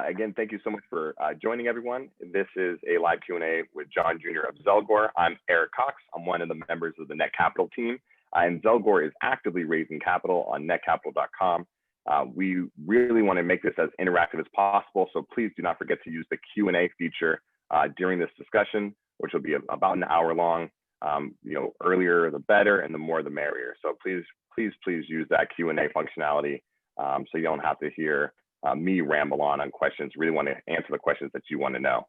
Again, thank you so much for joining everyone. This is a live Q&A with John Jr. of Zelgor. I'm Eric Cox. I'm one of the members of the Net Capital team, and Zelgor is actively raising capital on netcapital.com. We really want to make this as interactive as possible, so please do not forget to use the Q&A feature during this discussion, which will be about an hour long. Earlier the better, and the more the merrier. So please use that Q&A functionality so you don't have to hear me ramble on questions. Really want to answer the questions that you want to know.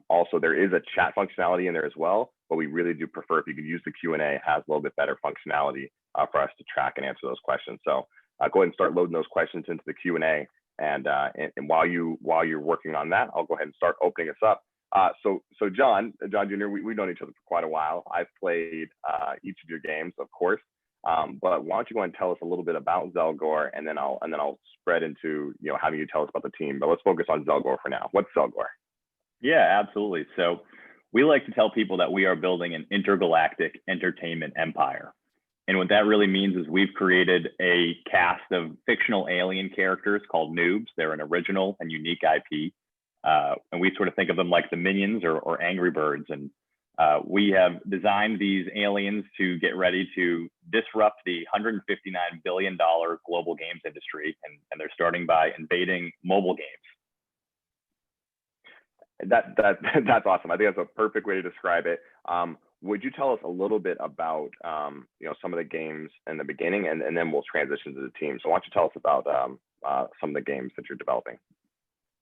Also, there is a chat functionality in there as well, but we really do prefer if you could use the Q&A. It has a little bit better functionality for us to track and answer those questions. So go ahead and start loading those questions into the Q&A. And while you're working on that, I'll go ahead and start opening us up. So John Jr., we've known each other for quite a while. I've played each of your games, of course. But why don't you go and tell us a little bit about Zelgor, and then I'll spread into having you tell us about the team. But let's focus on Zelgor for now. What's Zelgor? Yeah, absolutely. So we like to tell people that we are building an intergalactic entertainment empire. And what that really means is we've created a cast of fictional alien characters called Noobs. They're an original and unique IP. And we sort of think of them like the Minions or Angry Birds. And we have designed these aliens to get ready to disrupt the $159 billion global games industry. And they're starting by invading mobile games. That's awesome. I think that's a perfect way to describe it. Would you tell us a little bit about some of the games in the beginning, and then we'll transition to the team. So why don't you tell us about some of the games that you're developing?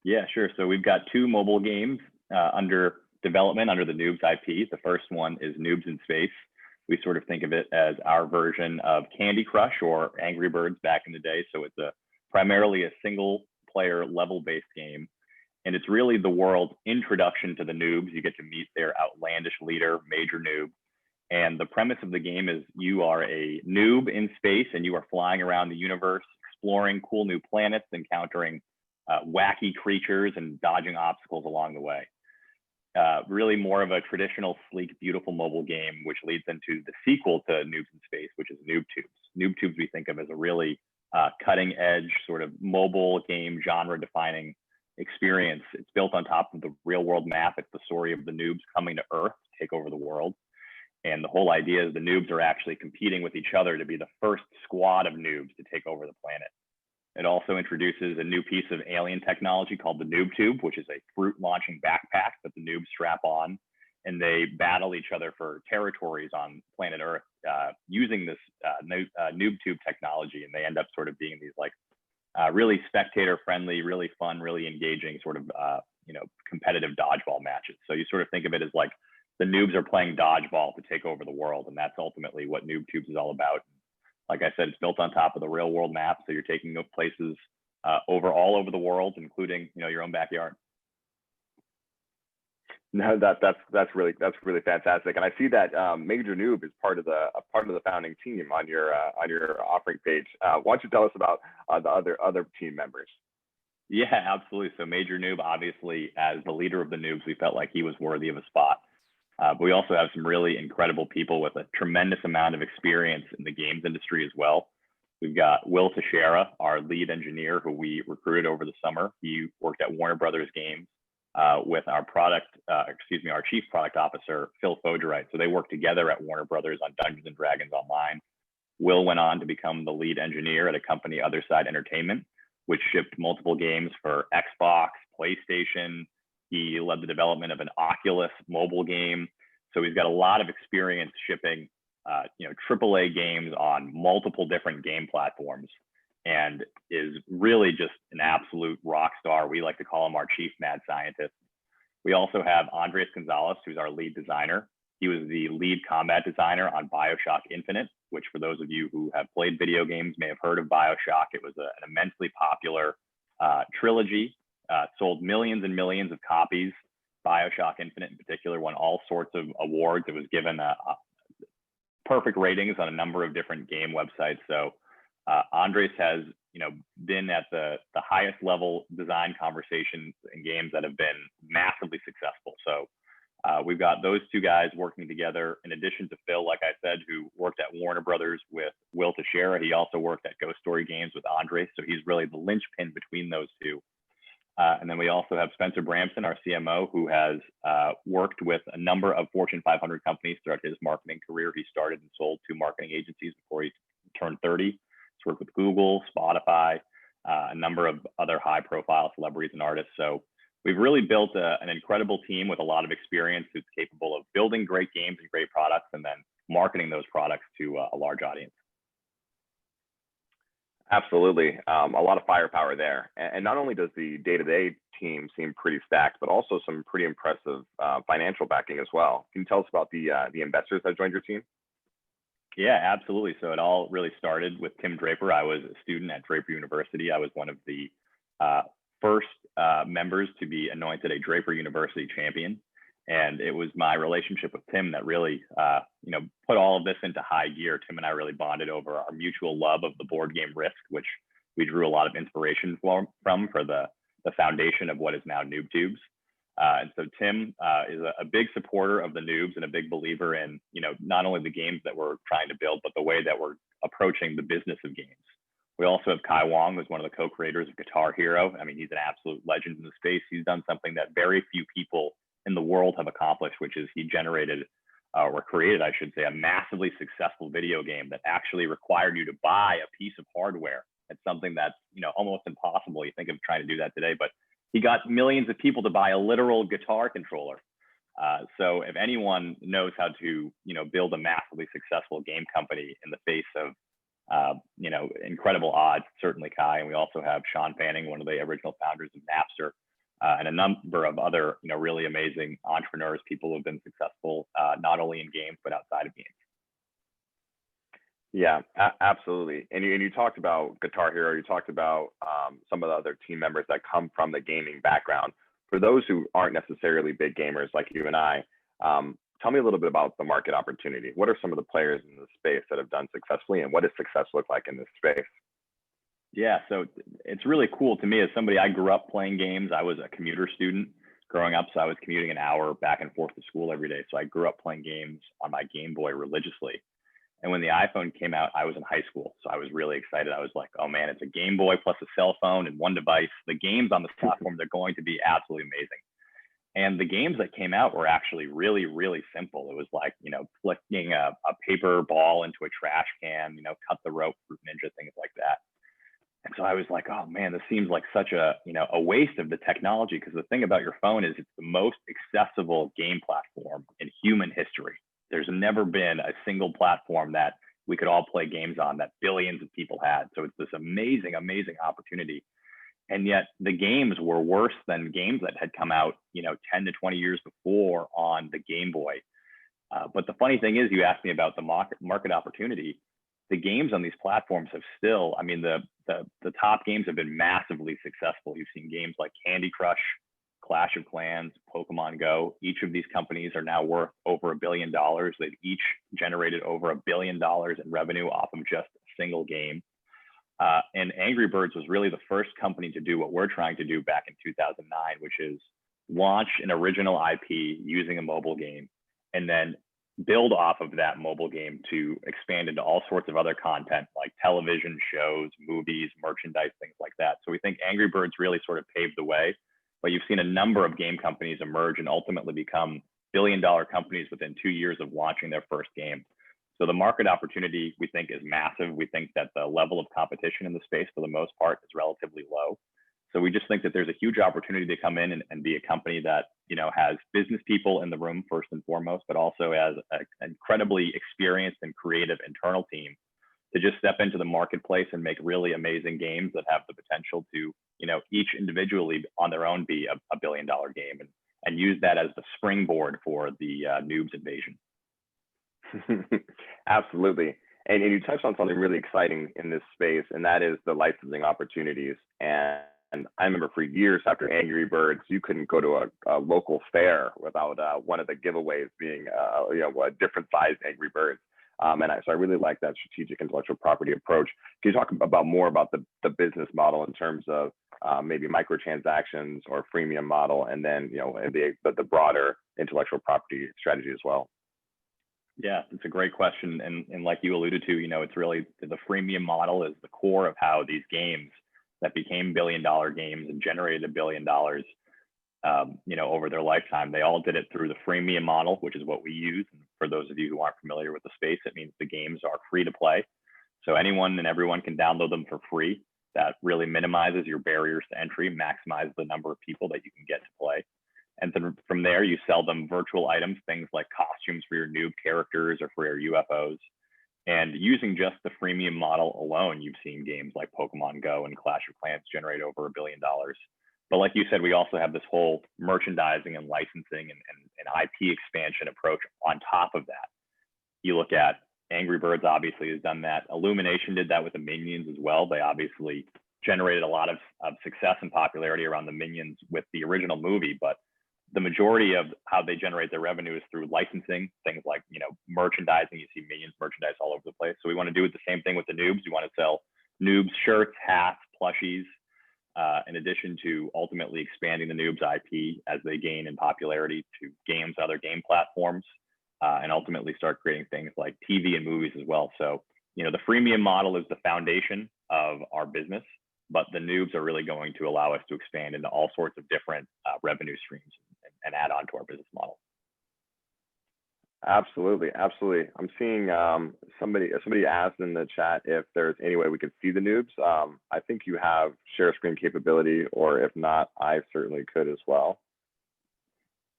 Yeah, sure. So we've got two mobile games under development under the Noobs IP. The first one is Noobs in Space. We sort of think of it as our version of Candy Crush or Angry Birds back in the day. So it's primarily a single player level-based game. And it's really the world's introduction to the Noobs. You get to meet their outlandish leader, Major Noob. And the premise of the game is you are a noob in space, and you are flying around the universe, exploring cool new planets, encountering wacky creatures, and dodging obstacles along the way. Really more of a traditional, sleek, beautiful mobile game, which leads into the sequel to Noobs in Space, which is Noob Tubes. Noob Tubes we think of as a really cutting edge sort of mobile game genre defining experience. It's built on top of the real world map. It's the story of the noobs coming to Earth to take over the world. And the whole idea is the noobs are actually competing with each other to be the first squad of noobs to take over the planet. It also introduces a new piece of alien technology called the Noob Tube, which is a fruit launching backpack that the noobs strap on, and they battle each other for territories on planet Earth using this Noob Tube technology. And they end up sort of being these really spectator friendly, really fun, really engaging sort of competitive dodgeball matches. So you sort of think of it as like the noobs are playing dodgeball to take over the world, and that's ultimately what Noob Tubes is all about. Like I said, it's built on top of the real world map, so you're taking places all over the world, including your own backyard. No, that's really fantastic, and I see that Major Noob is part of the founding team on your offering page. Why don't you tell us about the other team members? Yeah, absolutely. So Major Noob, obviously, as the leader of the Noobs, we felt like he was worthy of a spot. But we also have some really incredible people with a tremendous amount of experience in the games industry as well. We've got Will Teixeira, our lead engineer, who we recruited over the summer. He worked at Warner Brothers Games with our chief product officer, Phil Fogerite. So they worked together at Warner Brothers on Dungeons & Dragons Online. Will went on to become the lead engineer at a company, Other Side Entertainment, which shipped multiple games for Xbox, PlayStation. He led the development of an Oculus mobile game. So he's got a lot of experience shipping AAA games on multiple different game platforms, and is really just an absolute rock star. We like to call him our chief mad scientist. We also have Andres Gonzalez, who's our lead designer. He was the lead combat designer on BioShock Infinite, which for those of you who have played video games may have heard of BioShock. It was an immensely popular trilogy, sold millions and millions of copies. BioShock Infinite in particular won all sorts of awards. It was given perfect ratings on a number of different game websites. So Andres has been at the highest level design conversations in games that have been massively successful. So we've got those two guys working together, in addition to Phil, like I said, who worked at Warner Brothers with Will Teixeira. He also worked at Ghost Story Games with Andres. So he's really the linchpin between those two. And then we also have Spencer Bramson, our CMO, who has worked with a number of Fortune 500 companies throughout his marketing career. He started and sold 2 marketing agencies before he turned 30. He's worked with Google, Spotify, a number of other high-profile celebrities and artists. So we've really built an incredible team with a lot of experience who's capable of building great games and great products and then marketing those products to a large audience. Absolutely. A lot of firepower there. And not only does the day-to-day team seem pretty stacked, but also some pretty impressive financial backing as well. Can you tell us about the investors that joined your team? Yeah, absolutely. So it all really started with Tim Draper. I was a student at Draper University. I was one of the first members to be anointed a Draper University champion. And it was my relationship with Tim that really, put all of this into high gear. Tim and I really bonded over our mutual love of the board game Risk, which we drew a lot of inspiration from for the foundation of what is now NoobTubes. And so Tim is a big supporter of the Noobs and a big believer in, not only the games that we're trying to build, but the way that we're approaching the business of games. We also have Kai Wong, who's one of the co-creators of Guitar Hero. I mean, he's an absolute legend in the space. He's done something that very few people in the world have accomplished, which is he generated or created, I should say, a massively successful video game that actually required you to buy a piece of hardware. It's something that's, almost impossible. You think of trying to do that today, but he got millions of people to buy a literal guitar controller. So if anyone knows how to, build a massively successful game company in the face of, incredible odds, certainly Kai. And we also have Sean Fanning, one of the original founders of Napster, and a number of other, really amazing entrepreneurs, people who have been successful, not only in games, but outside of games. Yeah, absolutely. And you talked about Guitar Hero, you talked about some of the other team members that come from the gaming background. For those who aren't necessarily big gamers like you and I, tell me a little bit about the market opportunity. What are some of the players in the space that have done successfully, and what does success look like in this space? Yeah, so it's really cool to me as somebody, I grew up playing games. I was a commuter student growing up, so I was commuting an hour back and forth to school every day. So I grew up playing games on my Game Boy religiously. And when the iPhone came out, I was in high school. So I was really excited. I was like, oh man, it's a Game Boy plus a cell phone and one device. The games on this platform, they're going to be absolutely amazing. And the games that came out were actually really, really simple. It was like, flicking a paper ball into a trash can, cut the rope, Fruit Ninja, things like that. And so I was like, oh man, this seems like such a waste of the technology, because the thing about your phone is it's the most accessible game platform in human history. There's never been a single platform that we could all play games on that billions of people had. So it's this amazing, amazing opportunity. And yet the games were worse than games that had come out, 10 to 20 years before on the Game Boy. But the funny thing is, you asked me about the market opportunity. The games on these platforms have still, I mean, the top games have been massively successful. You've seen games like Candy Crush, Clash of Clans, Pokemon Go. Each of these companies are now worth over $1 billion. They've each generated over $1 billion in revenue off of just a single game. And Angry Birds was really the first company to do what we're trying to do back in 2009, which is launch an original IP using a mobile game and then build off of that mobile game to expand into all sorts of other content like television shows, movies, merchandise, things like that. So we think Angry Birds really sort of paved the way, but you've seen a number of game companies emerge and ultimately become billion-dollar companies within 2 years of launching their first game. So the market opportunity, we think, is massive. We think that the level of competition in the space, for the most part, is relatively low. So we just think that there's a huge opportunity to come in and be a company that, has business people in the room first and foremost, but also has an incredibly experienced and creative internal team to just step into the marketplace and make really amazing games that have the potential to, each individually on their own be a billion-dollar game and use that as the springboard for the Noobs invasion. Absolutely. And you touched on something really exciting in this space, and that is the licensing opportunities. And I remember for years after Angry Birds, you couldn't go to a local fair without one of the giveaways being, a different sized Angry Birds. So I really like that strategic intellectual property approach. Can you talk more about the business model in terms of maybe microtransactions or freemium model, and then the broader intellectual property strategy as well? Yeah, it's a great question. And like you alluded to, it's really the freemium model is the core of how these games that became billion-dollar games and generated $1 billion, over their lifetime. They all did it through the freemium model, which is what we use. And for those of you who aren't familiar with the space, it means the games are free to play. So anyone and everyone can download them for free. That really minimizes your barriers to entry, maximizes the number of people that you can get to play. And then from there, you sell them virtual items, things like costumes for your noob characters or for your UFOs. And using just the freemium model alone, you've seen games like Pokemon Go and Clash of Clans generate over $1 billion. But like you said, we also have this whole merchandising and licensing and IP expansion approach on top of that. You look at Angry Birds obviously has done that. Illumination did that with the Minions as well. They obviously generated a lot of success and popularity around the Minions with the original movie, but the majority of how they generate their revenue is through licensing, things like, merchandising. You see Minions merchandise all over the place. So we want to do the same thing with the Noobs. We want to sell Noobs shirts, hats, plushies, in addition to ultimately expanding the Noobs IP as they gain in popularity to games, other game platforms, and ultimately start creating things like TV and movies as well. So, the freemium model is the foundation of our business, but the Noobs are really going to allow us to expand into all sorts of different revenue streams and add on to our business model. Absolutely. I'm seeing somebody asked in the chat if there's any way we could see the Noobs. I think you have share screen capability, or if not, I certainly could as well.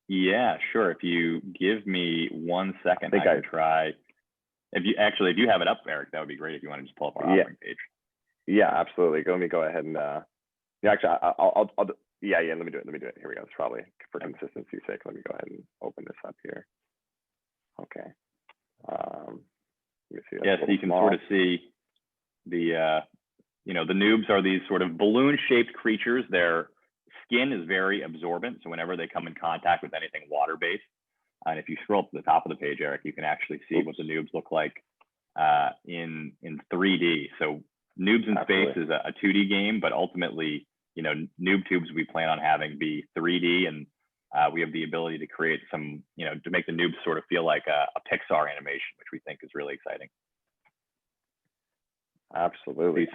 Yeah, sure. If you give me 1 second, I can try. If you have it up, Eric, that would be great. If you want to just pull up our offering page. Yeah, absolutely. Let me go ahead and actually, I'll let me do it. Here we go. It's probably for consistency's sake. Let me go ahead and open this up here. Okay. Let me see. Yes, you can sort of see the the Noobs are these sort of balloon-shaped creatures. Their skin is very absorbent, so whenever they come in contact with anything water-based, and if you scroll to the top of the page, Eric, you can actually see what the Noobs look like in 3D. So Noobs in Space is a 2D game, but ultimately, Noob Tubes we plan on having be 3D, and we have the ability to create some, to make the Noobs sort of feel like a Pixar animation, which we think is really exciting. Absolutely.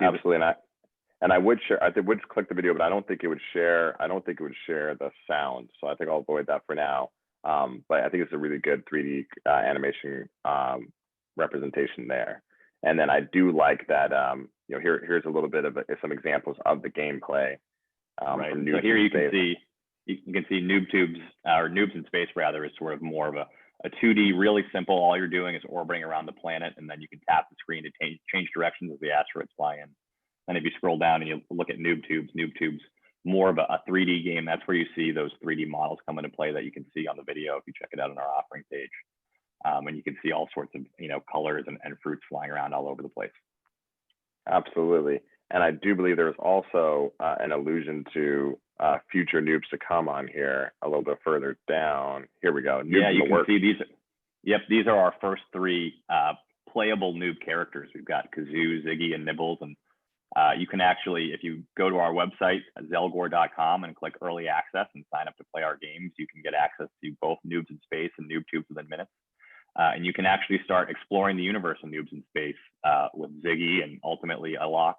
And I would share. I would click the video, but I don't think it would share. The sound, so I think I'll avoid that for now. But I think it's a really good 3D animation representation there. And then I do like that. Here's a little bit of some examples of the gameplay. Right. So here you can see Noob Tubes, or Noobs in Space rather, is sort of more of a 2D, really simple. All you're doing is orbiting around the planet, and then you can tap the screen to change directions as the asteroids fly in. And if you scroll down and you look at Noob Tubes, more of a 3D game. That's where you see those 3D models come into play that you can see on the video if you check it out on our offering page. And you can see all sorts of colors and fruits flying around all over the place. Absolutely. And I do believe there's also an allusion to future Noobs to come on here a little bit further down. Here we go. Noobs you can see these. Yep, these are our first 3 playable Noob characters. We've got Kazoo, Ziggy, and Nibbles. And you can actually, if you go to our website, Zelgor.com, and click Early Access and sign up to play our games, you can get access to both Noobs in Space and Noob Tubes within minutes. And you can actually start exploring the universe of Noobs in Space with Ziggy and ultimately Alok,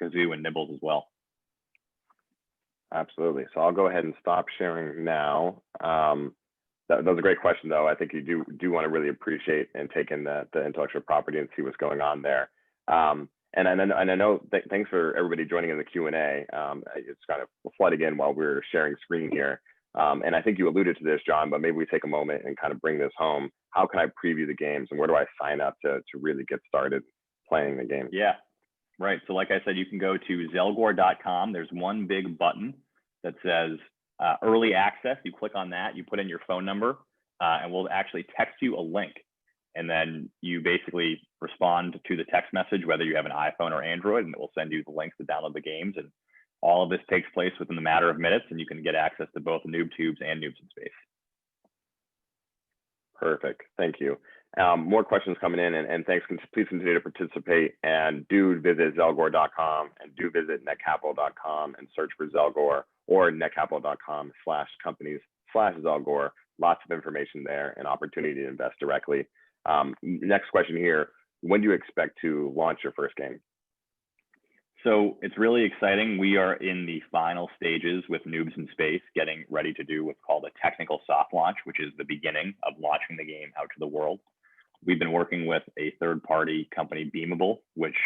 Kazoo, and Nibbles as well. Absolutely. So I'll go ahead and stop sharing now. That was a great question, though. I think you do want to really appreciate and take in the intellectual property and see what's going on there. And I know thanks for everybody joining in the Q&A. It's kind of flooding in while we're sharing screen here. And I think you alluded to this, John, but maybe we take a moment and kind of bring this home. How can I preview the games, and where do I sign up to really get started playing the game? Yeah, right. So like I said, you can go to Zelgor.com. There's one big button that says Early Access. You click on that, you put in your phone number, and we'll actually text you a link. And then you basically respond to the text message, whether you have an iPhone or Android, and it will send you the links to download the games. And all of this takes place within a matter of minutes, and you can get access to both Noob Tubes and Noobs in Space. Perfect. Thank you. More questions coming in, and thanks. Please continue to participate, and do visit Zelgor.com, and do visit netcapital.com and search for Zelgor, or netcapital.com/companies/Zelgor. Lots of information there and opportunity to invest directly. Next question here: when do you expect to launch your first game? So it's really exciting. We are in the final stages with Noobs in Space, getting ready to do what's called a technical soft launch, which is the beginning of launching the game out to the world. We've been working with a third-party company, Beamable, which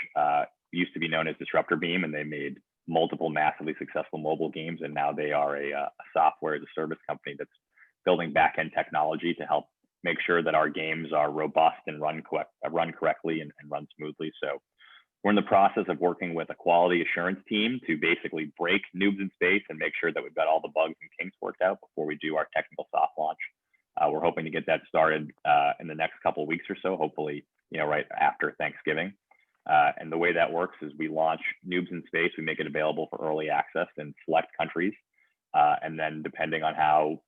used to be known as Disruptor Beam, and they made multiple massively successful mobile games. And now they are a software as a service company that's building back-end technology to help make sure that our games are robust and run correctly and run smoothly. So we're in the process of working with a quality assurance team to basically break Noobs in Space and make sure that we've got all the bugs and kinks worked out before we do our technical soft launch. We're hoping to get that started in the next couple of weeks or so, hopefully, right after Thanksgiving. And the way that works is we launch Noobs in Space, we make it available for early access in select countries. And then depending on how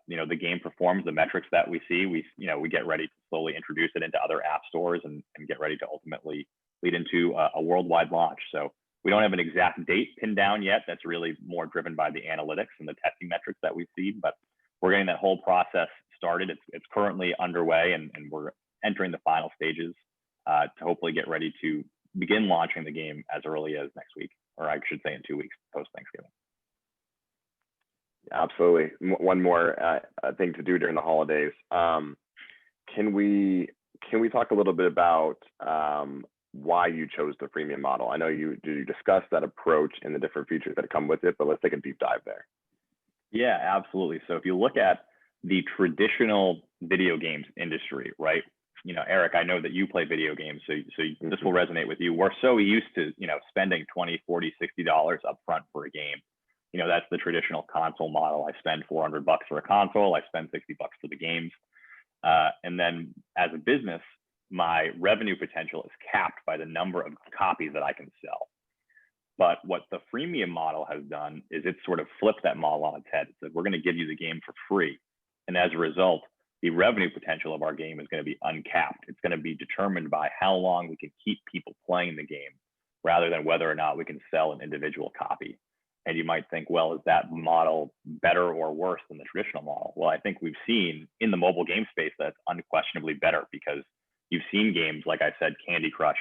the game performs, the metrics that we see, we get ready to slowly introduce it into other app stores and get ready to ultimately lead into a worldwide launch. So we don't have an exact date pinned down yet. That's really more driven by the analytics and the testing metrics that we see, but we're getting that whole process started. It's currently underway, and we're entering the final stages to hopefully get ready to begin launching the game as early as next week, or I should say in 2 weeks post Thanksgiving. Absolutely. One more thing to do during the holidays. Can we talk a little bit about why you chose the freemium model? I know you discussed that approach and the different features that come with it, but let's take a deep dive there. Yeah, absolutely. So if you look at the traditional video games industry, right? Eric, I know that you play video games, so this will resonate with you. We're so used to, spending $20, $40, $60 upfront for a game. That's the traditional console model. I spend $400 for a console. I spend $60 for the games. And then as a business, my revenue potential is capped by the number of copies that I can sell. But what the freemium model has done is it's sort of flipped that model on its head. It said, we're going to give you the game for free. And as a result, the revenue potential of our game is going to be uncapped. It's going to be determined by how long we can keep people playing the game rather than whether or not we can sell an individual copy. And you might think, well, is that model better or worse than the traditional model? Well, I think we've seen in the mobile game space that's unquestionably better, because you've seen games, like I said, Candy Crush,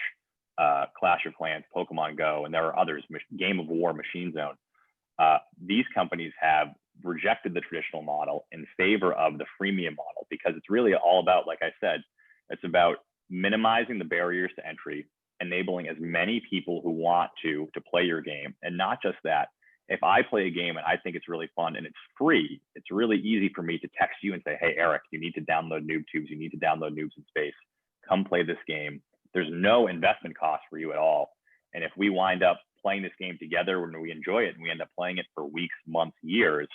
Clash of Clans, Pokemon Go, and there are others, Game of War, Machine Zone. These companies have rejected the traditional model in favor of the freemium model, because it's really all about, like I said, it's about minimizing the barriers to entry, enabling as many people who want to play your game. And not just that, if I play a game and I think it's really fun and it's free, it's really easy for me to text you and say, hey, Eric, you need to download NoobTubes. You need to download Noobs in Space. Come play this game. There's no investment cost for you at all. And if we wind up playing this game together and we enjoy it and we end up playing it for weeks, months, years,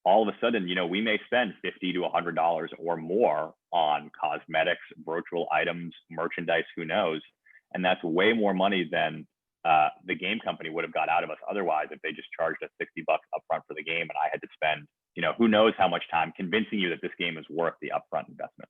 all of a sudden, we may spend $50 to $100 or more on cosmetics, virtual items, merchandise, who knows? And that's way more money than the game company would have got out of us otherwise if they just charged us $60 upfront for the game, and I had to spend, who knows how much time convincing you that this game is worth the upfront investment.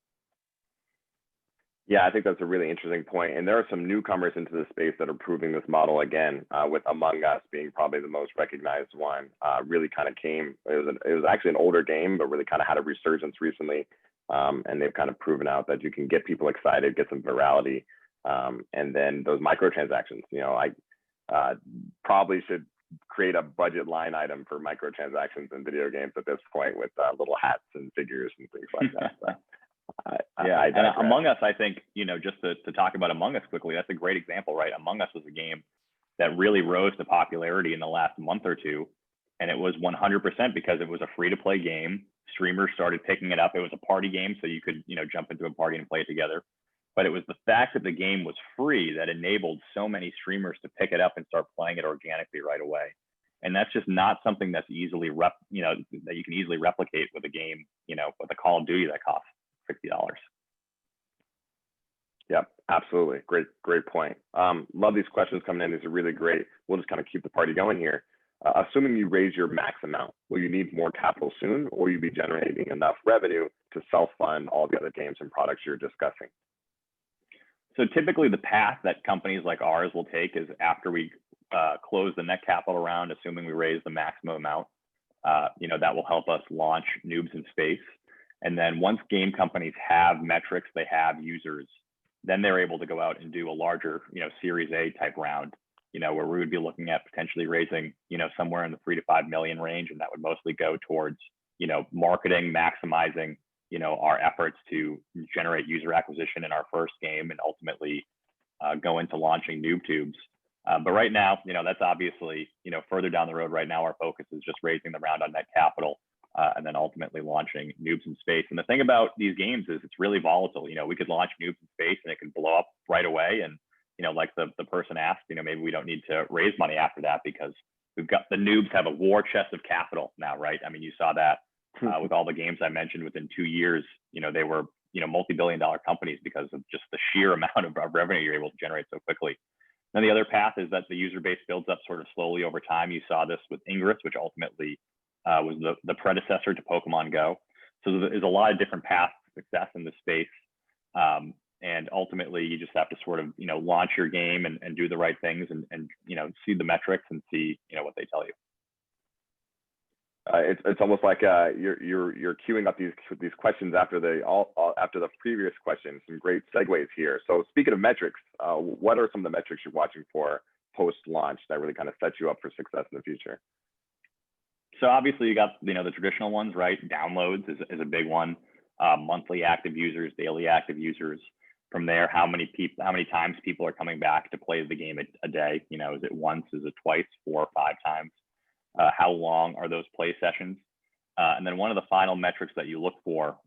Yeah, I think that's a really interesting point. And there are some newcomers into the space that are proving this model again, with Among Us being probably the most recognized one. Really kind of came, it was actually an older game, but really kind of had a resurgence recently. And they've kind of proven out that you can get people excited, get some virality. And then those microtransactions, I probably should create a budget line item for microtransactions in video games at this point, with little hats and figures and things like that. But, and Among Us, I think, just to talk about Among Us quickly, that's a great example, right? Among Us was a game that really rose to popularity in the last month or two. And it was 100% because it was a free-to-play game. Streamers started picking it up. It was a party game, so you could, jump into a party and play it together. But it was the fact that the game was free that enabled so many streamers to pick it up and start playing it organically right away. And that's just not something that's easily, that you can easily replicate with a game, with a Call of Duty that costs $60. Yep, absolutely. Great point. Love these questions coming in. These are really great. We'll just kind of keep the party going here. Assuming you raise your max amount, will you need more capital soon, or will you be generating enough revenue to self-fund all the other games and products you're discussing? So typically the path that companies like ours will take is after we close the net capital round, assuming we raise the maximum amount, that will help us launch Noobs in Space. And then once game companies have metrics, they have users, then they're able to go out and do a larger, Series A type round. where we would be looking at potentially raising, somewhere in the 3 to 5 million range, and that would mostly go towards, marketing, maximizing, our efforts to generate user acquisition in our first game, and ultimately go into launching NoobTubes. But right now, that's obviously, further down the road. Right now, our focus is just raising the round on net capital, and then ultimately launching Noobs in Space. And the thing about these games is it's really volatile. We could launch Noobs in Space and it can blow up right away. And, like the person asked, maybe we don't need to raise money after that because we've got the Noobs have a war chest of capital now, right? I mean, you saw that with all the games I mentioned within 2 years, they were, multi-billion-dollar companies because of just the sheer amount of revenue you're able to generate so quickly. Then the other path is that the user base builds up sort of slowly over time. You saw this with Ingress, which ultimately was the predecessor to Pokemon Go. So there's a lot of different paths to success in this space. And ultimately, you just have to sort of, launch your game and do the right things and see the metrics and see, what they tell you. It's almost like you're queuing up these questions after the previous questions. Some great segues here. So speaking of metrics, what are some of the metrics you're watching for post-launch that really kind of set you up for success in the future? So obviously you got the traditional ones, right? Downloads is a big one. Monthly active users, daily active users. From there, how many times people are coming back to play the game a day? Is it once? Is it twice? 4 or 5 times? How long are those play sessions? And then one of the final metrics that you look for,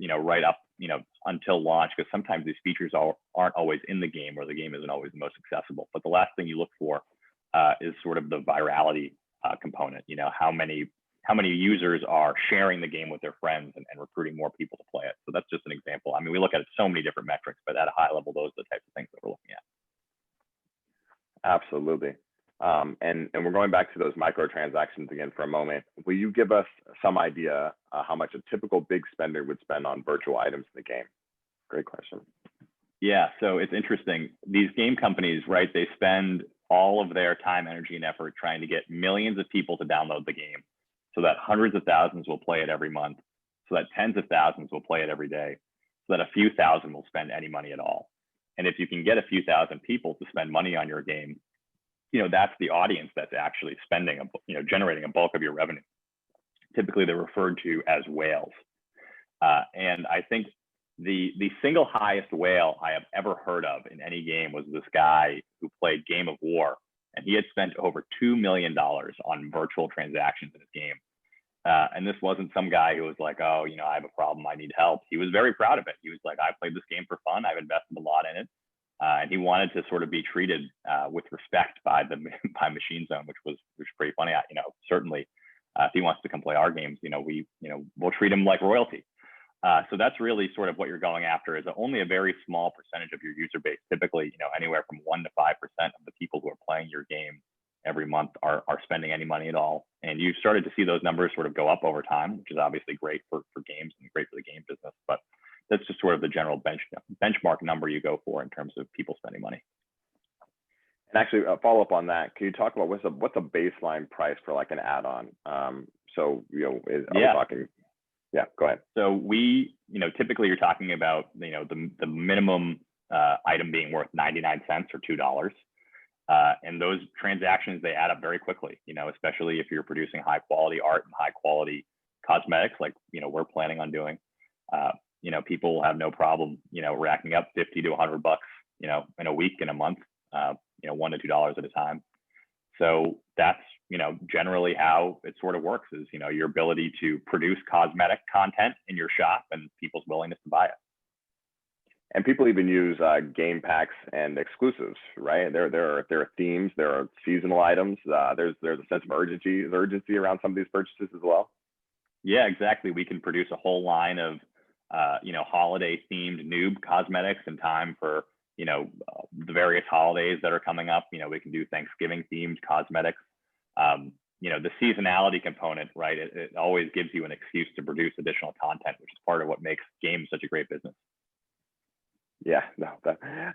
right up, until launch, because sometimes these features aren't always in the game, or the game isn't always the most accessible. But the last thing you look for is sort of the virality component. How many users are sharing the game with their friends and recruiting more people to play it. So that's just an example. I mean, we look at so many different metrics, but at a high level, those are the types of things that we're looking at. Absolutely. And we're going back to those microtransactions again for a moment. Will you give us some idea how much a typical big spender would spend on virtual items in the game? Great question. Yeah, so it's interesting. These game companies, right, they spend all of their time, energy, and effort trying to get millions of people to download the game, so that hundreds of thousands will play it every month, so that tens of thousands will play it every day, so that a few thousand will spend any money at all. And if you can get a few thousand people to spend money on your game, that's the audience that's actually spending, generating a bulk of your revenue. Typically, they're referred to as whales. And I think the single highest whale I have ever heard of in any game was this guy who played Game of War, and he had spent over $2 million on virtual transactions in his game. And this wasn't some guy who was like, oh, I have a problem, I need help. He was very proud of it. He was like, I played this game for fun, I've invested a lot in it. And he wanted to sort of be treated with respect by Machine Zone, which was pretty funny. Certainly, if he wants to come play our games, we'll treat him like royalty. So that's really sort of what you're going after, is only a very small percentage of your user base. Typically, anywhere from 1 to 5% of the people who are playing your game every month are spending any money at all. And you've started to see those numbers sort of go up over time, which is obviously great for games and great for the game business. But that's just sort of the general benchmark number you go for in terms of people spending money. And actually, a follow up on that, can you talk about what's a baseline price for like an add-on? Are we talking? Yeah, go ahead. So we, typically you're talking about, the minimum item being worth 99 cents or $2. And those transactions, they add up very quickly, especially if you're producing high quality art and high quality cosmetics like, we're planning on doing. People will have no problem, racking up 50 to 100 bucks, in a week, in a month, $1 to $2 at a time. So that's, generally how it sort of works is, your ability to produce cosmetic content in your shop and people's willingness to buy it. And people even use game packs and exclusives, right? There are themes, there are seasonal items. There's a sense of urgency around some of these purchases as well. Yeah, exactly. We can produce a whole line of holiday themed noob cosmetics in time for the various holidays that are coming up. We can do Thanksgiving themed cosmetics. The seasonality component, right? It always gives you an excuse to produce additional content, which is part of what makes games such a great business. Yeah, no,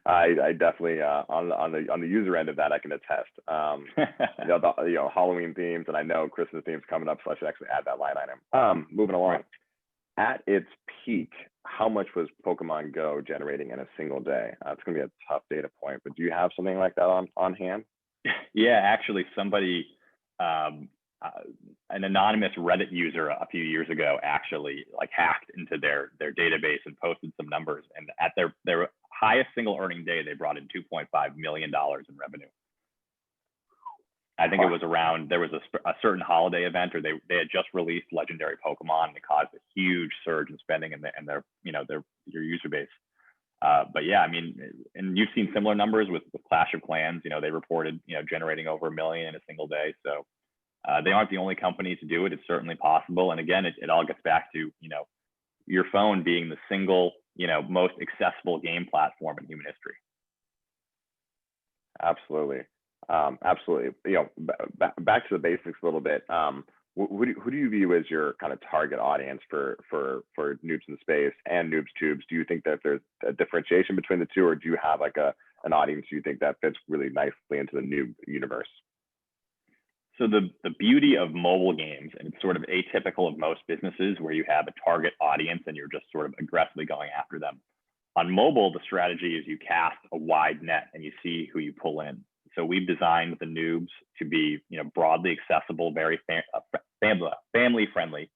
I definitely on the user end of that I can attest. Halloween themes, and I know Christmas themes coming up, so I should actually add that line item. Moving along. Right. At its peak, how much was Pokemon Go generating in a single day? It's going to be a tough data point, but do you have something like that on hand? Yeah, actually, somebody, an anonymous Reddit user a few years ago actually like hacked into their database and posted some numbers. And at their highest single earning day, they brought in $2.5 million in revenue. I think it was around, there was a certain holiday event, or they had just released legendary Pokemon, and it caused a huge surge in spending in their your user base. But yeah, I mean, and you've seen similar numbers with Clash of Clans. They reported generating over 1 million in a single day. So they aren't the only company to do it. It's certainly possible. And again, it all gets back to your phone being the single most accessible game platform in human history. Absolutely. Absolutely. Back to the basics a little bit. Who do you view as your kind of target audience for Noobs in Space and Noobs Tubes? Do you think that there's a differentiation between the two, or do you have like an audience you think that fits really nicely into the Noob universe? So the beauty of mobile games, and it's sort of atypical of most businesses where you have a target audience and you're just sort of aggressively going after them. On mobile, the strategy is you cast a wide net and you see who you pull in. So we've designed the Noobs to be, broadly accessible, very family friendly.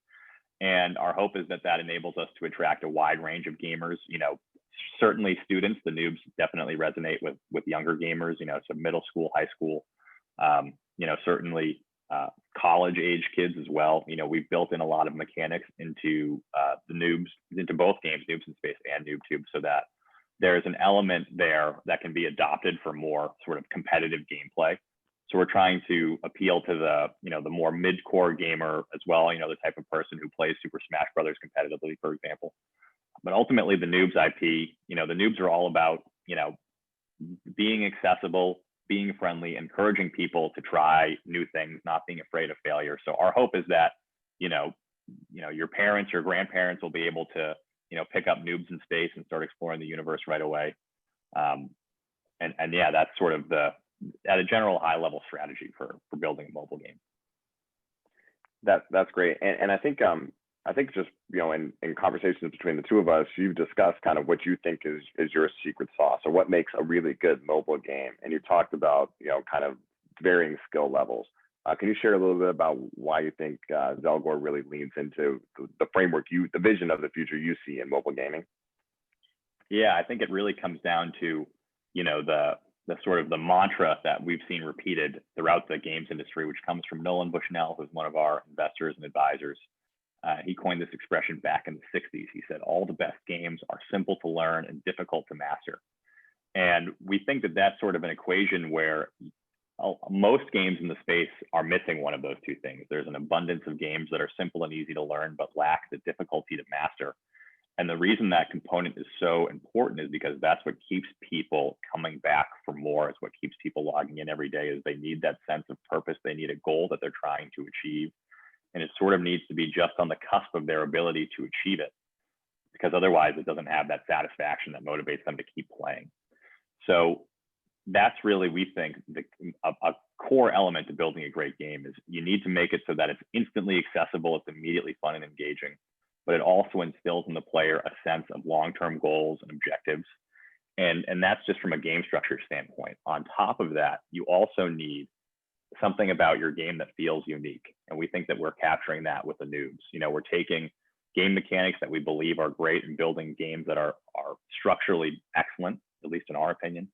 And our hope is that enables us to attract a wide range of gamers. Certainly students, the Noobs definitely resonate with younger gamers, so middle school, high school, certainly college age kids as well. We've built in a lot of mechanics into the Noobs, into both games, Noobs in Space and Noob Tube, so that there's an element there that can be adopted for more sort of competitive gameplay. So we're trying to appeal to the more mid-core gamer as well, the type of person who plays Super Smash Brothers competitively, for example. But ultimately, the Noobs IP, the Noobs are all about, being accessible, being friendly, encouraging people to try new things, not being afraid of failure. So our hope is that, your parents or grandparents will be able to, pick up Noobs in Space and start exploring the universe right away. And yeah, that's sort of at a general high level strategy for building a mobile game. That's great. And I think just, in conversations between the two of us, you've discussed kind of what you think is your secret sauce, or what makes a really good mobile game. And you talked about, kind of varying skill levels. Can you share a little bit about why you think Zelgor really leans into the framework, the vision of the future you see in mobile gaming? Yeah, I think it really comes down to, the sort of the mantra that we've seen repeated throughout the games industry, which comes from Nolan Bushnell, who's one of our investors and advisors. He coined this expression back in the 60s. He said, all the best games are simple to learn and difficult to master. And we think that that's sort of an equation where most games in the space are missing one of those two things. There's an abundance of games that are simple and easy to learn, but lack the difficulty to master. And the reason that component is so important is because that's what keeps people coming back for more. It's what keeps people logging in every day, is they need that sense of purpose. They need a goal that they're trying to achieve. And it sort of needs to be just on the cusp of their ability to achieve it, because otherwise it doesn't have that satisfaction that motivates them to keep playing. So that's really, we think, a core element to building a great game is you need to make it so that it's instantly accessible, it's immediately fun and engaging, but it also instills in the player a sense of long-term goals and objectives. And that's just from a game structure standpoint. On top of that, you also need something about your game that feels unique. And we think that we're capturing that with the Noobs. We're taking game mechanics that we believe are great and building games that are structurally excellent, at least in our opinion.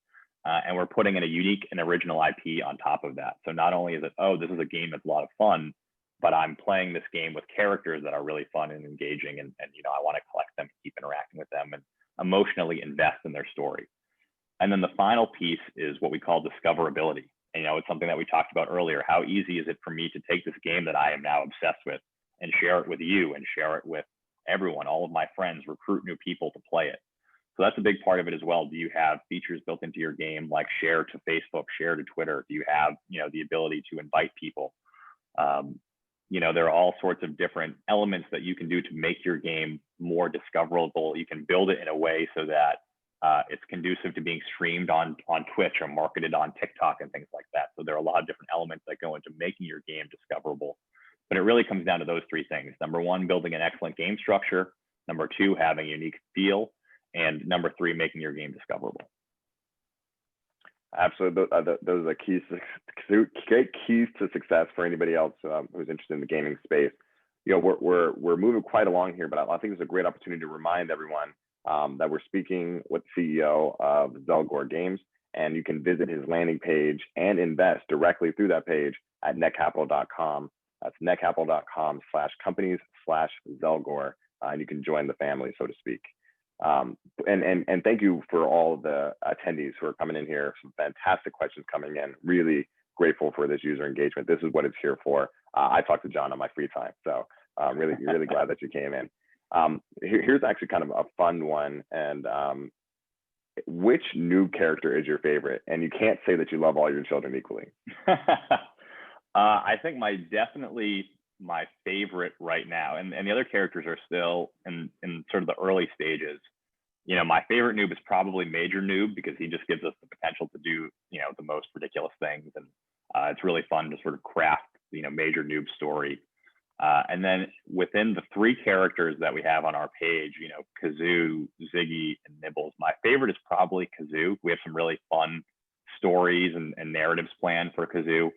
And we're putting in a unique and original IP on top of that. So not only is it, this is a game that's a lot of fun, but I'm playing this game with characters that are really fun and engaging. And I want to collect them, keep interacting with them, and emotionally invest in their story. And then the final piece is what we call discoverability. And, it's something that we talked about earlier. How easy is it for me to take this game that I am now obsessed with and share it with you and share it with everyone, all of my friends, recruit new people to play it? So that's a big part of it as well. Do you have features built into your game like share to Facebook, share to Twitter? Do you have, the ability to invite people? There are all sorts of different elements that you can do to make your game more discoverable. You can build it in a way so that it's conducive to being streamed on Twitch or marketed on TikTok and things like that. So there are a lot of different elements that go into making your game discoverable. But it really comes down to those three things. Number one, building an excellent game structure. Number two, having a unique feel. And number three, making your game discoverable. Absolutely. Those are great keys to success for anybody else who's interested in the gaming space. We're moving quite along here, but I think it's a great opportunity to remind everyone that we're speaking with the CEO of Zelgor Games, and you can visit his landing page and invest directly through that page at netcapital.com. That's netcapital.com/companies/Zelgor, and you can join the family, so to speak. And thank you for all the attendees who are coming in here. Some fantastic questions coming in. Really grateful for this user engagement. This is what it's here for. I talk to John on my free time, so really glad that you came in. Here's actually kind of a fun one. And which noob character is your favorite? And you can't say that you love all your children equally. I think definitely my favorite right now, and the other characters are still in sort of the early stages. My favorite noob is probably Major Noob, because he just gives us the potential to do, the most ridiculous things. And it's really fun to sort of craft, Major Noob story. And then within the three characters that we have on our page, Kazoo, Ziggy, and Nibbles, my favorite is probably Kazoo. We have some really fun stories and narratives planned for Kazoo.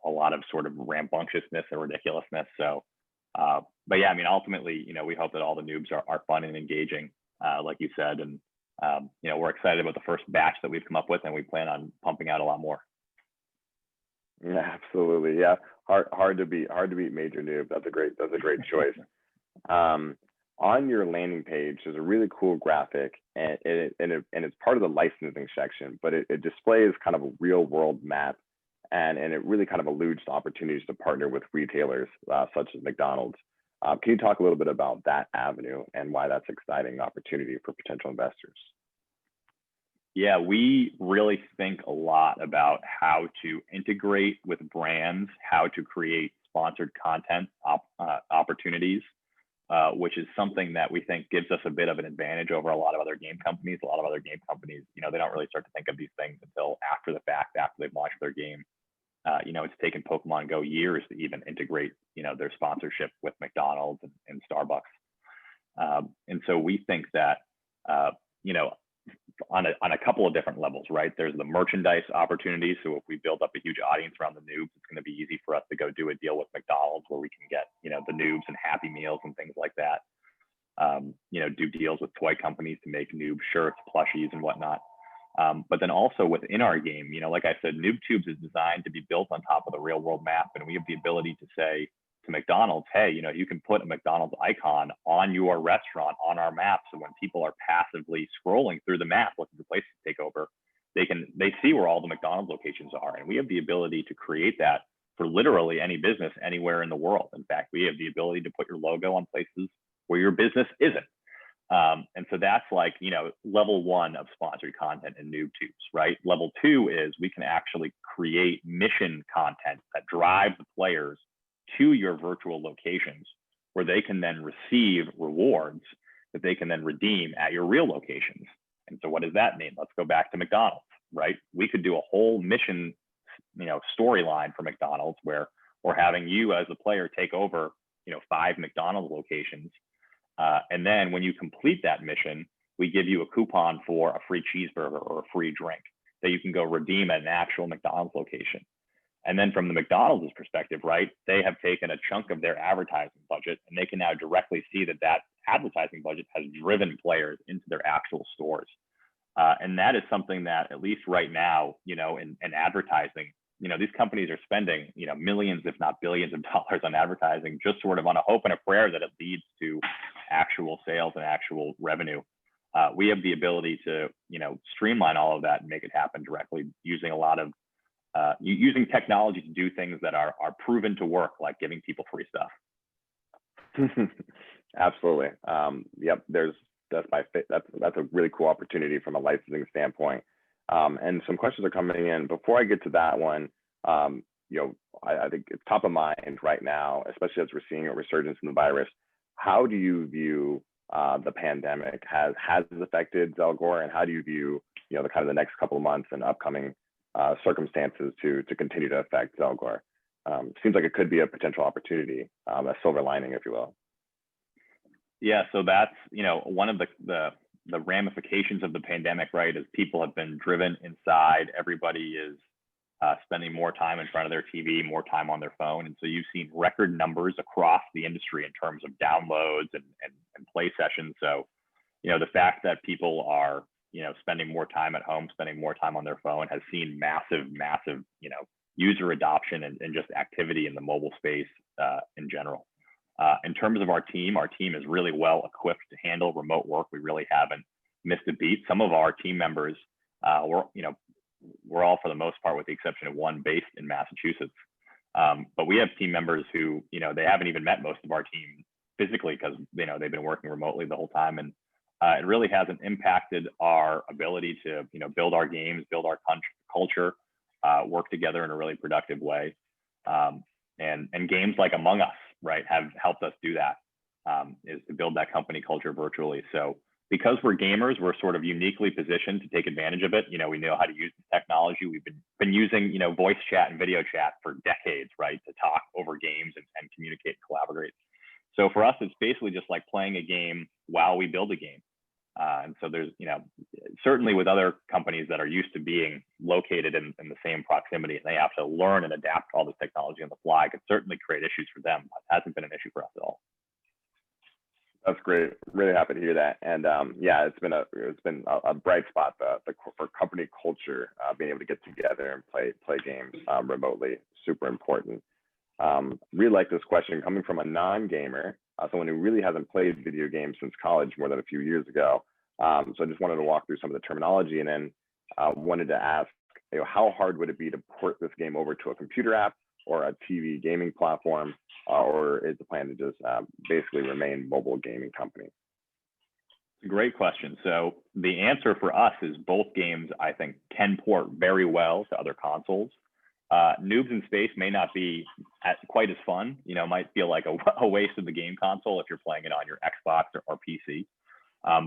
A lot of sort of rambunctiousness and ridiculousness. So, but yeah, I mean, ultimately, we hope that all the noobs are fun and engaging, like you said, and we're excited about the first batch that we've come up with, and we plan on pumping out a lot more. Yeah, absolutely. Yeah, hard to beat Major Noob. That's a great choice. On your landing page, there's a really cool graphic, and it's part of the licensing section, but it displays kind of a real world map. And it really kind of alludes to opportunities to partner with retailers such as McDonald's. Can you talk a little bit about that avenue and why that's an exciting opportunity for potential investors? Yeah, we really think a lot about how to integrate with brands, how to create sponsored content opportunities, which is something that we think gives us a bit of an advantage over a lot of other game companies. A lot of other game companies, they don't really start to think of these things until after the fact, after they've launched their game. It's taken Pokemon Go years to even integrate, their sponsorship with McDonald's and Starbucks. And so we think that, on a couple of different levels, right? There's the merchandise opportunities. So if we build up a huge audience around the noobs, it's going to be easy for us to go do a deal with McDonald's where we can get, the noobs and Happy Meals and things like that. Do deals with toy companies to make noob shirts, plushies, and whatnot. But then also within our game, like I said, NoobTubes is designed to be built on top of the real world map. And we have the ability to say to McDonald's, hey, you can put a McDonald's icon on your restaurant on our map. So when people are passively scrolling through the map looking for places to take over, they see where all the McDonald's locations are. And we have the ability to create that for literally any business anywhere in the world. In fact, we have the ability to put your logo on places where your business isn't. And so that's like, level one of sponsored content in NoobTubes, right? Level two is we can actually create mission content that drive the players to your virtual locations where they can then receive rewards that they can then redeem at your real locations. And so what does that mean? Let's go back to McDonald's, right? We could do a whole mission, storyline for McDonald's where we're having you as a player take over, 5 McDonald's locations. And then when you complete that mission, we give you a coupon for a free cheeseburger or a free drink that you can go redeem at an actual McDonald's location. And then from the McDonald's perspective, right, they have taken a chunk of their advertising budget and they can now directly see that advertising budget has driven players into their actual stores. And that is something that at least right now, in advertising, these companies are spending, millions, if not billions of dollars on advertising, just sort of on a hope and a prayer that it leads to actual sales and actual revenue. We have the ability to, streamline all of that and make it happen directly using a lot of, using technology to do things that are proven to work, like giving people free stuff. Absolutely. Yep. That's a really cool opportunity from a licensing standpoint. And some questions are coming in. Before I get to that one, I think it's top of mind right now, especially as we're seeing a resurgence in the virus. How do you view the pandemic has affected Zelgor, and how do you view the kind of the next couple of months and upcoming circumstances to continue to affect Zelgor? Seems like it could be a potential opportunity, a silver lining, if you will. Yeah, so that's one of the the ramifications of the pandemic, right? As people have been driven inside, everybody is spending more time in front of their TV, more time on their phone. And so you've seen record numbers across the industry in terms of downloads and play sessions. So, the fact that people are, spending more time at home, spending more time on their phone has seen massive, user adoption and just activity in the mobile space in general. In terms of our team is really well equipped to handle remote work. We really haven't missed a beat. Some of our team members, we're all, for the most part, with the exception of one, based in Massachusetts. But we have team members who, they haven't even met most of our team physically because, they've been working remotely the whole time. And it really hasn't impacted our ability to, build our games, build our culture, work together in a really productive way. And games like Among Us, right, have helped us do that, is to build that company culture virtually. So because we're gamers, we're sort of uniquely positioned to take advantage of it. We know how to use the technology. We've been using, voice chat and video chat for decades, right, to talk over games and communicate and collaborate. So for us, it's basically just like playing a game while we build a game. And so there's, certainly with other companies that are used to being located in the same proximity, and they have to learn and adapt to all this technology on the fly, could certainly create issues for them. It hasn't been an issue for us at all. That's great. Really happy to hear that. And yeah, it's been a bright spot for company culture, being able to get together and play games remotely. Super important. Really like this question coming from a non-gamer, someone who really hasn't played video games since college more than a few years ago. So I just wanted to walk through some of the terminology, and then wanted to ask, how hard would it be to port this game over to a computer app or a TV gaming platform, or is the plan to just basically remain mobile gaming company? It's a great question. So the answer for us is both games, I think, can port very well to other consoles. Noobs in Space may not be quite as fun, might feel like a waste of the game console if you're playing it on your Xbox or PC.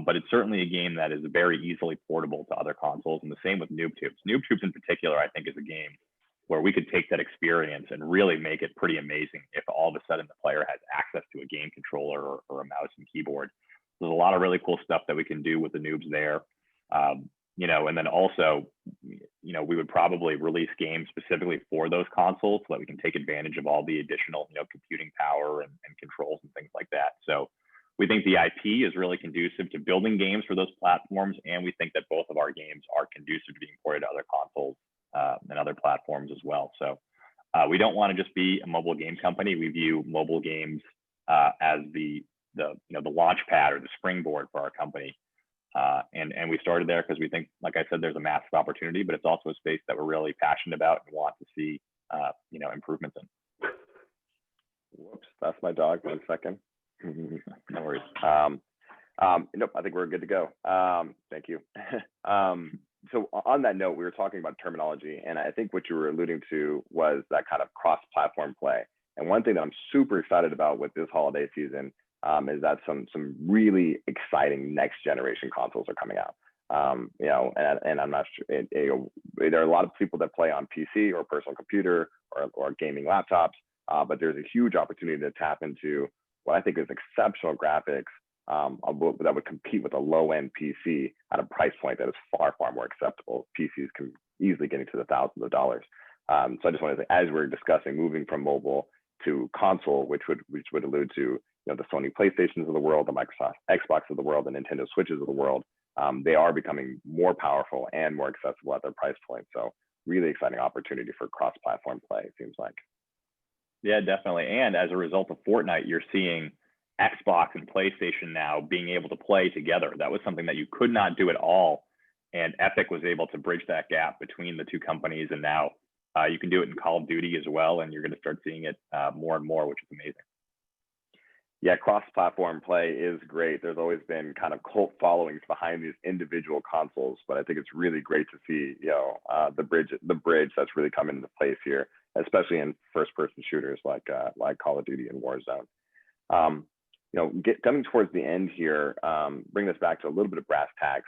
But it's certainly a game that is very easily portable to other consoles, and the same with Noob Tubes. Noob Tubes in particular, I think, is a game where we could take that experience and really make it pretty amazing if all of a sudden the player has access to a game controller or a mouse and keyboard. There's a lot of really cool stuff that we can do with the Noobs there. And then also, we would probably release games specifically for those consoles so that we can take advantage of all the additional, computing power and controls and things like that. So we think the IP is really conducive to building games for those platforms, and we think that both of our games are conducive to being ported to other consoles and other platforms as well. So we don't want to just be a mobile game company. We view mobile games as the launch pad or the springboard for our company. And we started there because we think, like I said, there's a massive opportunity, but it's also a space that we're really passionate about and want to see, improvements in. Whoops, that's my dog. 1 second. No worries. Nope, I think we're good to go. Thank you. So on that note, we were talking about terminology, and I think what you were alluding to was that kind of cross-platform play. And one thing that I'm super excited about with this holiday season is that some really exciting next generation consoles are coming out. And I'm not sure, there are a lot of people that play on PC or personal computer or gaming laptops, but there's a huge opportunity to tap into what I think is exceptional graphics that would compete with a low-end PC at a price point that is far, far more acceptable. PCs can easily get into the thousands of dollars. So I just wanted to say, as we're discussing moving from mobile to console, which would allude to the Sony PlayStations of the world, the Microsoft Xbox of the world, the Nintendo Switches of the world, they are becoming more powerful and more accessible at their price point. So really exciting opportunity for cross-platform play, it seems like. Yeah, definitely. And as a result of Fortnite, you're seeing Xbox and PlayStation now being able to play together. That was something that you could not do at all. And Epic was able to bridge that gap between the two companies. And now you can do it in Call of Duty as well. And you're going to start seeing it more and more, which is amazing. Yeah, cross-platform play is great. There's always been kind of cult followings behind these individual consoles, but I think it's really great to see, the bridge that's really come into place here, especially in first-person shooters like Call of Duty and Warzone. Coming towards the end here, bring us back to a little bit of brass tacks.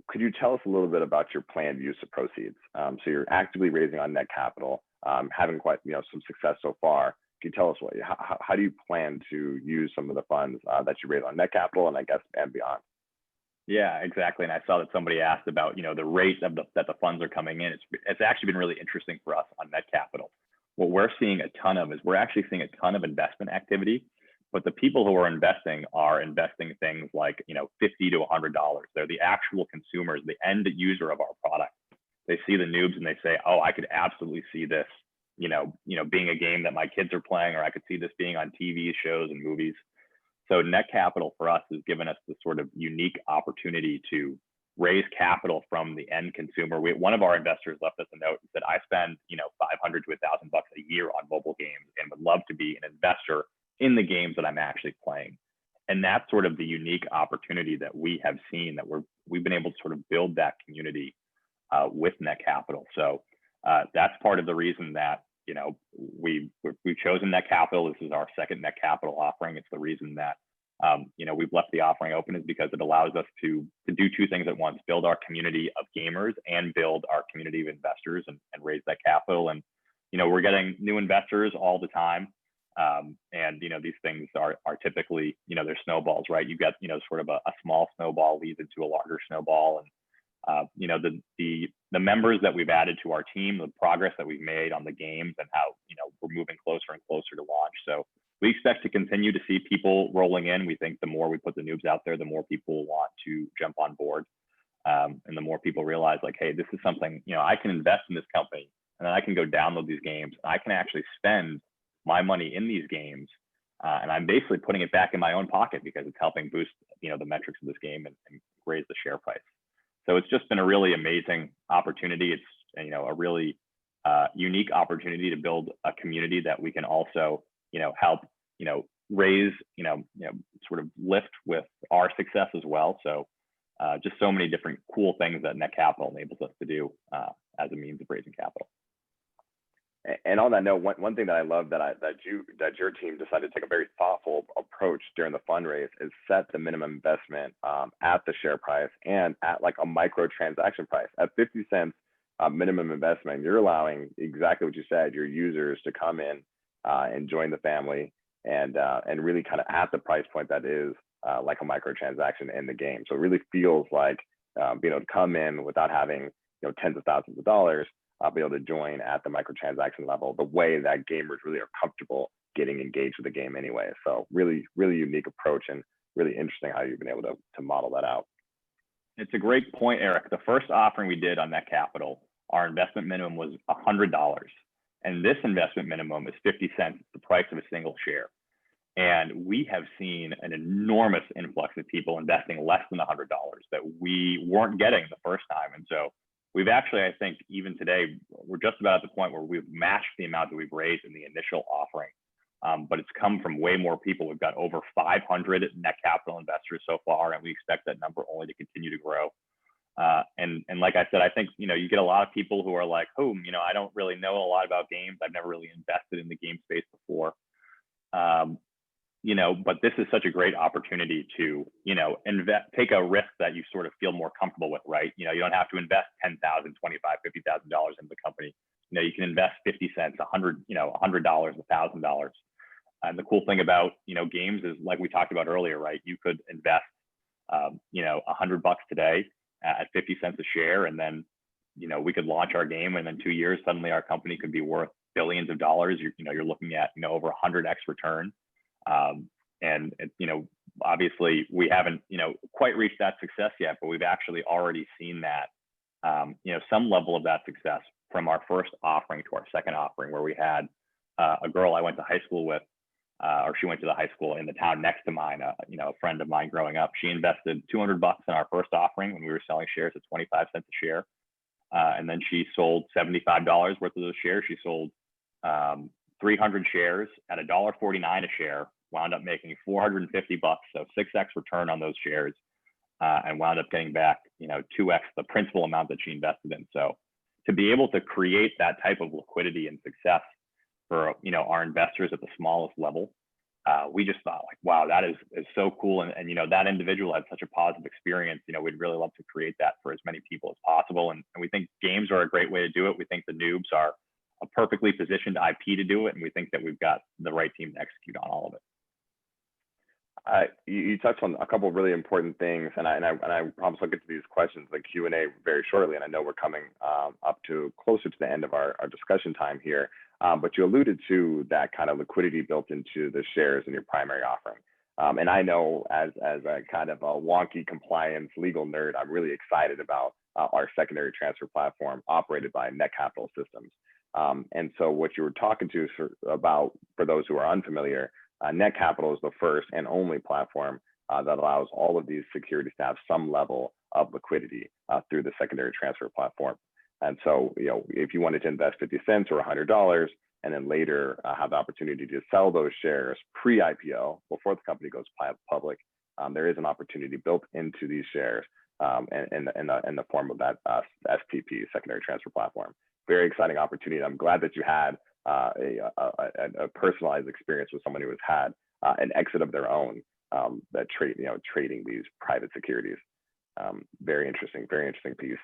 Could you tell us a little bit about your planned use of proceeds? So you're actively raising on net capital, having quite some success so far. Can you tell us how do you plan to use some of the funds that you raise on net capital and I guess and beyond? Yeah, exactly. And I saw that somebody asked about, the rate of that the funds are coming in. It's actually been really interesting for us on Net Capital. What we're seeing a ton of is we're actually seeing a ton of investment activity, but the people who are investing things like, $50 to $100. They're the actual consumers, the end user of our product. They see the noobs and they say, oh, I could absolutely see this, being a game that my kids are playing, or I could see this being on TV shows and movies. So Net Capital for us has given us this sort of unique opportunity to raise capital from the end consumer. One of our investors left us a note and said, I spend, 500 to $1,000 a year on mobile games and would love to be an investor in the games that I'm actually playing. And that's sort of the unique opportunity that we have seen, that we've been able to sort of build that community with Net Capital. So that's part of the reason that we've chosen Net Capital. This is our second Net Capital offering. It's the reason that we've left the offering open, is because it allows us to do two things at once: build our community of gamers and build our community of investors, and raise that capital. And we're getting new investors all the time. And these things are typically, they're snowballs, right? You get sort of a small snowball leads into a larger snowball. And the members that we've added to our team, the progress that we've made on the games, and how we're moving closer and closer to launch. So we expect to continue to see people rolling in. We think the more we put the noobs out there, the more people will want to jump on board, and the more people realize, like, hey, this is something, I can invest in this company, and then I can go download these games. I can actually spend my money in these games, and I'm basically putting it back in my own pocket, because it's helping boost the metrics of this game, and raise the share price. So it's just been a really amazing opportunity. It's a really unique opportunity to build a community that we can also help raise, sort of lift with our success as well. So just so many different cool things that Net Capital enables us to do as a means of raising capital. And on that note, one thing that I love that your team decided to take a very thoughtful approach during the fundraise is set the minimum investment at the share price, and at like a micro transaction price at 50 cents minimum investment. You're allowing exactly what you said, your users to come in and join the family, and really kind of at the price point that is like a micro transaction in the game. So it really feels like being able to come in without having tens of thousands of dollars. Be able to join at the microtransaction level, the way that gamers really are comfortable getting engaged with the game anyway. So really, really unique approach, and really interesting how you've been able to model that out. It's a great point, Eric. The first offering we did on Net Capital, our investment minimum was $100. And this investment minimum is 50 cents, the price of a single share. And we have seen an enormous influx of people investing less than $100 that we weren't getting the first time. And so we've actually, I think even today, we're just about at the point where we've matched the amount that we've raised in the initial offering. But it's come from way more people. We've got over 500 Net Capital investors so far, and we expect that number only to continue to grow. And like I said, I think, you get a lot of people who are like, oh, I don't really know a lot about games. I've never really invested in the game space before. But this is such a great opportunity to, take a risk that you sort of feel more comfortable with, right? You don't have to invest $10,000, $25,000, $50,000 into the company. You can invest 50 cents, $100, $100, $1,000. And the cool thing about, games is, like we talked about earlier, right? You could invest, $100 today at 50 cents a share. And then, we could launch our game, and then 2 years, suddenly our company could be worth billions of dollars. You're looking at, over 100x return. And obviously we haven't, quite reached that success yet, but we've actually already seen that, some level of that success from our first offering to our second offering, where we had a girl I went to high school with, or she went to the high school in the town next to mine, a friend of mine growing up. She invested $200 in our first offering when we were selling shares at 25 cents a share. And then she sold $75 worth of those shares. She sold 300 shares at $1.49 a share, wound up making $450, so 6x return on those shares, and wound up getting back, 2x the principal amount that she invested in. So to be able to create that type of liquidity and success for, our investors at the smallest level, we just thought, like, wow, that is so cool. And that individual had such a positive experience. We'd really love to create that for as many people as possible. And we think games are a great way to do it. We think the Noobs are a perfectly positioned IP to do it. And we think that we've got the right team to execute on all of it. You touched on a couple of really important things, and I promise I'll get to these questions, the Q&A, very shortly. And I know we're coming up to closer to the end of our discussion time here. But you alluded to that kind of liquidity built into the shares in your primary offering. And I know as a kind of a wonky compliance legal nerd, I'm really excited about our secondary transfer platform operated by Net Capital Systems. And so what you were talking to about, for those who are unfamiliar, Net Capital is the first and only platform that allows all of these securities to have some level of liquidity through the secondary transfer platform. And so, if you wanted to invest 50 cents or $100, and then later have the opportunity to sell those shares pre-IPO before the company goes public, there is an opportunity built into these shares in the form of that STP, secondary transfer platform. Very exciting opportunity. I'm glad that you had a personalized experience with someone who has had an exit of their own that trading these private securities. Very interesting piece.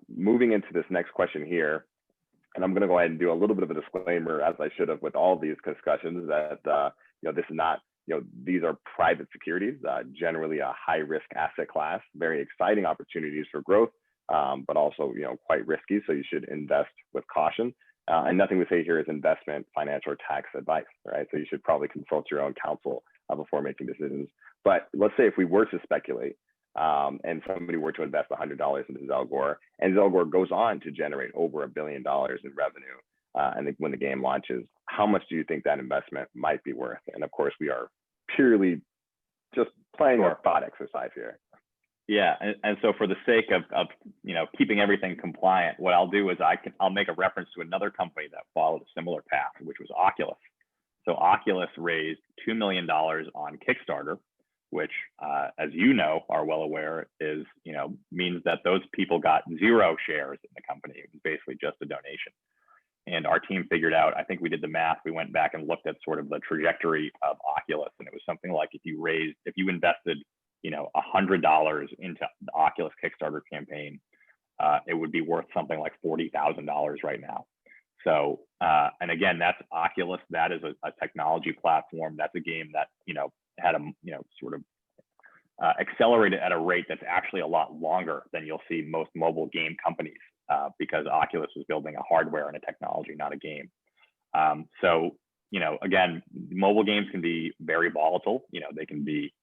Moving into this next question here, and I'm going to go ahead and do a little bit of a disclaimer, as I should have with all these discussions, that this is not, these are private securities, generally a high risk asset class, very exciting opportunities for growth, but also quite risky. So you should invest with caution. And nothing we say here is investment, financial, or tax advice, right? So you should probably consult your own counsel before making decisions. But let's say if we were to speculate, and somebody were to invest $100 into Zelgor, and Zelgor goes on to generate over $1 billion in revenue, and when the game launches, how much do you think that investment might be worth? And of course, we are purely just playing a thought exercise here. Yeah, and so for the sake of keeping everything compliant, what I'll do is I'll make a reference to another company that followed a similar path, which was Oculus. So Oculus raised $2 million on Kickstarter, which, as you know, are well aware, is means that those people got 0 shares in the company. It was basically just a donation. And our team figured out, I think we did the math. We went back and looked at sort of the trajectory of Oculus, and it was something like if you invested $100 into the Oculus Kickstarter campaign, it would be worth something like $40,000 right now. So, and again, that's Oculus. That is a technology platform. That's a game that had a sort of accelerated at a rate that's actually a lot longer than you'll see most mobile game companies, because Oculus was building a hardware and a technology, not a game. So, again, mobile games can be very volatile. They can be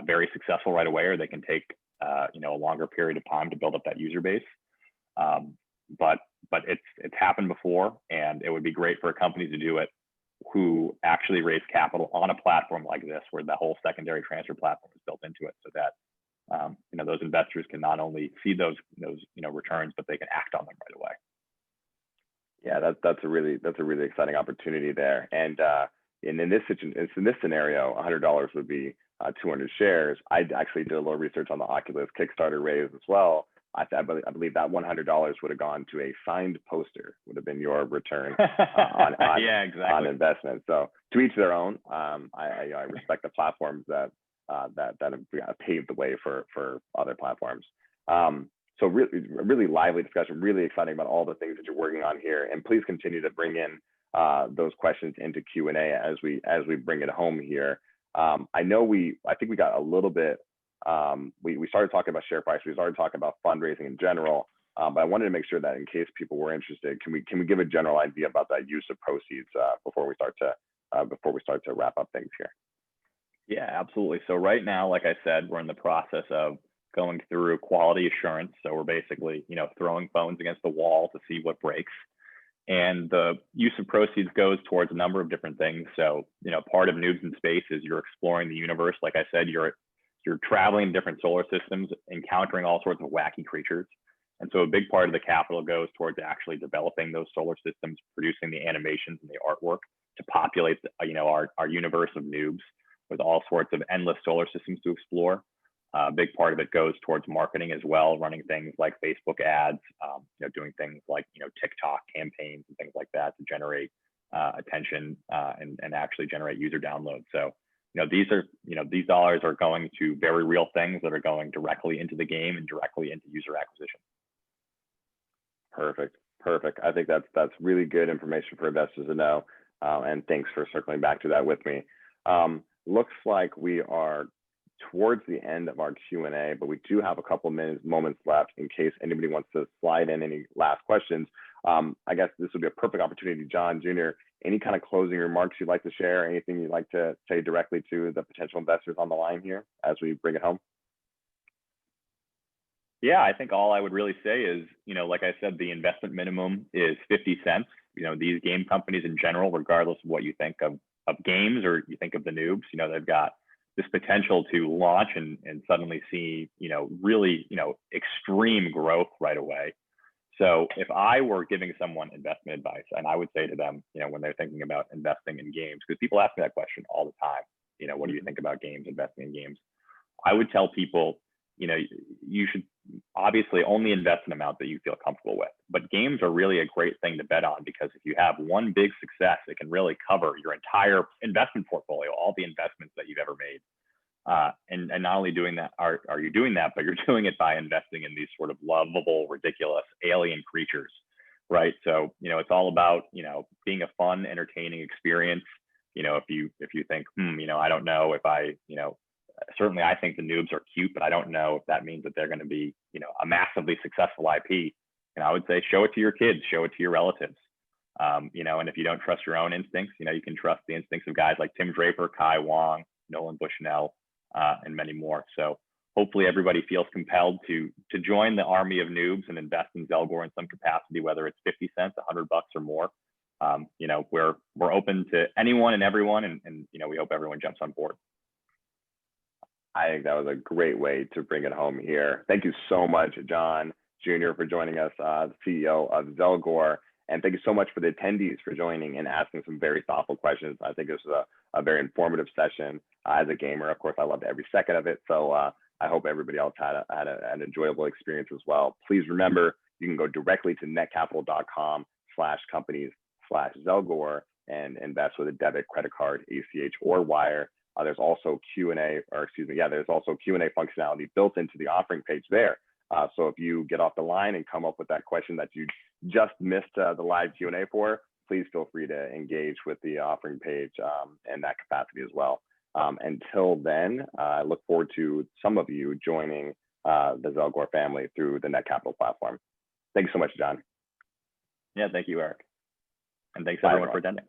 very successful right away, or they can take a longer period of time to build up that user base. But it's happened before, and it would be great for a company to do it who actually raise capital on a platform like this, where the whole secondary transfer platform is built into it, so that those investors can not only see those returns, but they can act on them right away. Yeah, that's a really exciting opportunity there. And in this scenario, $100 would be 200 shares. I actually did a little research on the Oculus Kickstarter raise as well. I believe that $100 would have gone to a signed poster, would have been your return on yeah, exactly. on investment. So to each their own. I respect the platforms that have paved the way for other platforms. So really lively discussion, really exciting about all the things that you're working on here. And please continue to bring in those questions into Q&A as we bring it home here. I think we got a little bit. We started talking about share price. We started talking about fundraising in general, but I wanted to make sure that in case people were interested, can we give a general idea about that use of proceeds before we start to wrap up things here? Yeah, absolutely. So right now, like I said, we're in the process of going through quality assurance. So we're basically, throwing phones against the wall to see what breaks. And the use of proceeds goes towards a number of different things. So, part of Noobs in Space is you're exploring the universe. Like I said, you're traveling in different solar systems, encountering all sorts of wacky creatures. And so a big part of the capital goes towards actually developing those solar systems, producing the animations and the artwork to populate, our universe of Noobs with all sorts of endless solar systems to explore. A big part of it goes towards marketing as well, running things like Facebook ads, doing things like, TikTok campaigns and things like that to generate attention and actually generate user downloads. So, these dollars are going to very real things that are going directly into the game and directly into user acquisition. Perfect. I think that's really good information for investors to know. And thanks for circling back to that with me. looks like we are towards the end of our Q&A, but we do have a couple moments left in case anybody wants to slide in any last questions. I guess this would be a perfect opportunity. John Jr., any kind of closing remarks you'd like to share, anything you'd like to say directly to the potential investors on the line here as we bring it home? Yeah, I think all I would really say is, like I said, the investment minimum is 50 cents. These game companies in general, regardless of what you think of games or you think of the Noobs, they've got this potential to launch and suddenly see, really, extreme growth right away. So if I were giving someone investment advice, and I would say to them, when they're thinking about investing in games, because people ask me that question all the time, what do you think about games, investing in games? I would tell people, you should obviously only invest an amount that you feel comfortable with. But games are really a great thing to bet on, because if you have one big success, it can really cover your entire investment portfolio, all the investments that you've ever made. And not only doing that, are you doing that, but you're doing it by investing in these sort of lovable, ridiculous alien creatures, right? So, it's all about, being a fun, entertaining experience. If you think, I don't know if certainly I think the Noobs are cute, but I don't know if that means that they're going to be, a massively successful IP. And I would say, show it to your kids, show it to your relatives. And if you don't trust your own instincts, you can trust the instincts of guys like Tim Draper, Kai Wong, Nolan Bushnell, and many more. So hopefully everybody feels compelled to join the army of Noobs and invest in Zelgor in some capacity, whether it's 50 cents, $100 or more. We're open to anyone and everyone, and we hope everyone jumps on board. I think that was a great way to bring it home here. Thank you so much, John Jr., for joining us, the CEO of Zelgor. And thank you so much for the attendees for joining and asking some very thoughtful questions. I think this was a very informative session. As a gamer, of course, I loved every second of it. So I hope everybody else had an enjoyable experience as well. Please remember, you can go directly to netcapital.com/companies/Zelgor and invest with a debit, credit card, ACH, or wire. There's also there's also Q&A functionality built into the offering page there. So if you get off the line and come up with that question that you just missed the live Q&A for, please feel free to engage with the offering page in that capacity as well. Until then, I look forward to some of you joining the Zelgor family through the Net Capital platform. Thank you so much, John. Yeah, thank you, Eric. And thanks everyone for attending.